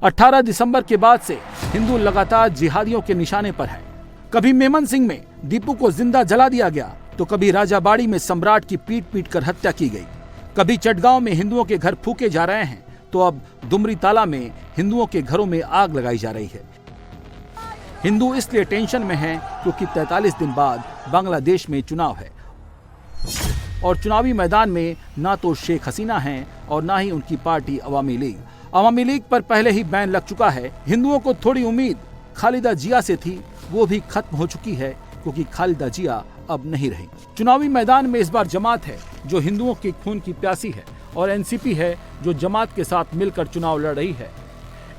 18 दिसंबर के बाद से हिंदू लगातार जिहादियों के निशाने पर है। कभी मेमन सिंह में दीपू को जिंदा जला दिया गया, तो कभी राजाबाड़ी में सम्राट की पीट पीट कर हत्या की गई। कभी चटगांव में हिंदुओं के घर फूके जा रहे हैं, तो अब दुमरी ताला में हिंदुओं के घरों में आग लगाई जा रही है। हिंदू इसलिए टेंशन में हैं क्योंकि 43 दिन बाद बांग्लादेश में चुनाव है और चुनावी मैदान में ना तो शेख हसीना हैं और ना ही उनकी पार्टी अवामी लीग। अवामी लीग पर पहले ही बैन लग चुका है। हिंदुओं को थोड़ी उम्मीद खालिदा जिया से थी, वो भी खत्म हो चुकी है क्योंकि खालिदा जिया अब नहीं रही। चुनावी मैदान में इस बार जमात है जो हिंदुओं के खून की प्यासी है और एनसीपी है जो जमात के साथ मिलकर चुनाव लड़ रही है।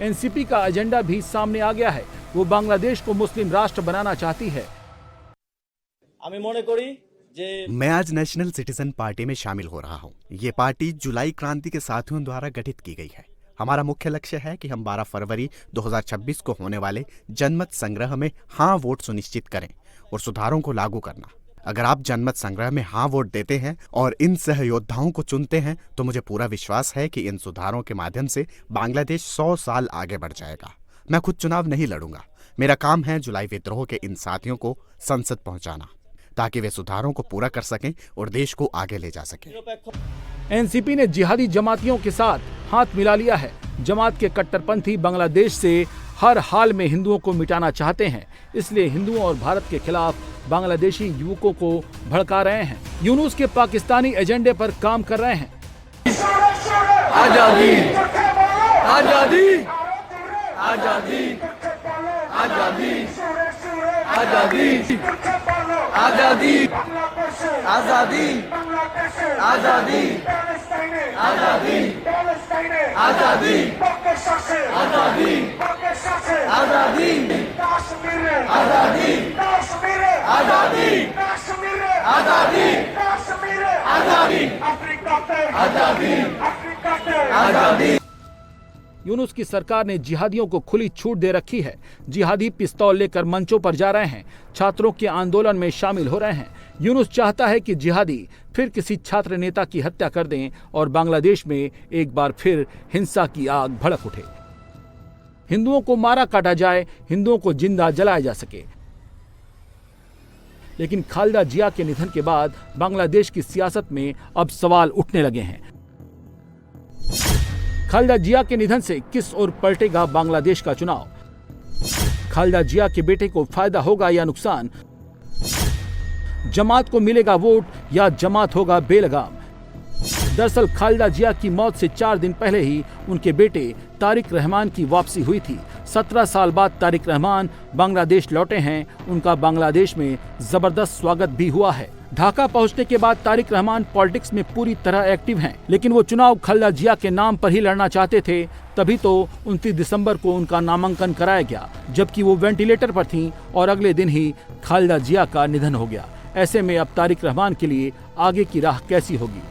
एनसीपी का एजेंडा भी सामने आ गया है। वो बांग्लादेश को मुस्लिम राष्ट्र बनाना चाहती है। मैं आज नेशनल सिटीजन पार्टी में शामिल हो रहा हूँ। ये पार्टी जुलाई क्रांति के साथियों द्वारा गठित की गई है। हमारा मुख्य लक्ष्य है कि हम 12 फरवरी 2026 को होने वाले जनमत संग्रह में हाँ वोट सुनिश्चित करें और सुधारों को लागू करना। अगर आप जनमत संग्रह में हाँ वोट देते हैं और इन सहयोद्धाओं को चुनते हैं तो मुझे पूरा विश्वास है कि इन सुधारों के माध्यम से बांग्लादेश 100 साल आगे बढ़ जाएगा। मैं खुद चुनाव नहीं लड़ूंगा। मेरा काम है जुलाई विद्रोह के इन साथियों को संसद पहुंचाना ताकि वे सुधारों को पूरा कर सकें और देश को आगे ले जा सकें। एनसीपी ने जिहादी जमातियों के साथ हाथ मिला लिया है। जमात के कट्टरपंथी बांग्लादेश से हर हाल में हिंदुओं को मिटाना चाहते हैं, इसलिए हिंदुओं और भारत के खिलाफ बांग्लादेशी युवकों को भड़का रहे हैं। यूनुस के पाकिस्तानी एजेंडे पर काम कर रहे हैं। आजादी आजादी आजादी आजादी आजादी आजादी आजादी आजादी आजादी आजादी आजादी आजादी आजादी आजादी आजादी आजादी आजादी आजादी। यूनुस की सरकार ने जिहादियों को खुली छूट दे रखी है। जिहादी पिस्तौल लेकर मंचों पर जा रहे हैं, छात्रों के आंदोलन में शामिल हो रहे हैं। यूनुस चाहता है कि जिहादी फिर किसी छात्र नेता की हत्या कर दें और बांग्लादेश में एक बार फिर हिंसा की आग भड़क उठे। हिंदुओं को मारा काटा जाए, हिंदुओं को जिंदा जलाया जा सके। लेकिन खालिदा जिया के निधन के बाद बांग्लादेश की सियासत में अब सवाल उठने लगे हैं। खालिदा जिया के निधन से किस ओर पलटेगा बांग्लादेश का चुनाव? खालिदा जिया के बेटे को फायदा होगा या नुकसान? जमात को मिलेगा वोट या जमात होगा बेलगाम? दरअसल खालिदा जिया की मौत से 4 दिन पहले ही उनके बेटे तारिक रहमान की वापसी हुई थी। 17 साल बाद तारिक रहमान बांग्लादेश लौटे हैं। उनका बांग्लादेश में जबरदस्त स्वागत भी हुआ है। ढाका पहुंचने के बाद तारिक रहमान पॉलिटिक्स में पूरी तरह एक्टिव हैं, लेकिन वो चुनाव खालिदा जिया के नाम पर ही लड़ना चाहते थे। तभी तो 29 दिसंबर को उनका नामांकन कराया गया, जबकि वो वेंटिलेटर पर थीं और अगले दिन ही खालिदा जिया का निधन हो गया। ऐसे में अब तारिक रहमान के लिए आगे की राह कैसी होगी?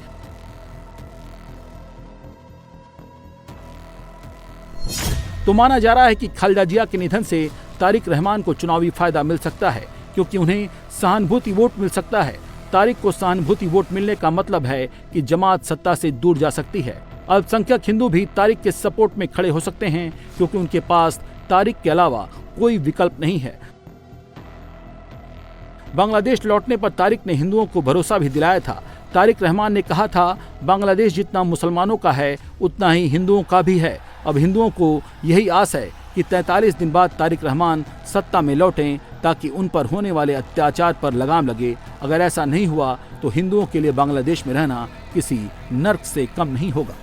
तो माना जा रहा है कि खालिदा जिया के निधन से तारिक रहमान को चुनावी फायदा मिल सकता है, क्योंकि उन्हें सहानुभूति वोट मिल सकता है। तारिक को सहानुभूति वोट मिलने का मतलब है कि जमात सत्ता से दूर जा सकती है। अल्पसंख्यक हिंदू भी तारिक के सपोर्ट में खड़े हो सकते हैं, क्योंकि उनके पास तारिक के अलावा कोई विकल्प नहीं है। बांग्लादेश लौटने पर तारिक ने हिंदुओं को भरोसा भी दिलाया था। तारिक रहमान ने कहा था, बांग्लादेश जितना मुसलमानों का है उतना ही हिंदुओं का भी है। अब हिंदुओं को यही आस है कि 43 दिन बाद तारिक रहमान सत्ता में लौटें ताकि उन पर होने वाले अत्याचार पर लगाम लगे। अगर ऐसा नहीं हुआ तो हिंदुओं के लिए बांग्लादेश में रहना किसी नर्क से कम नहीं होगा।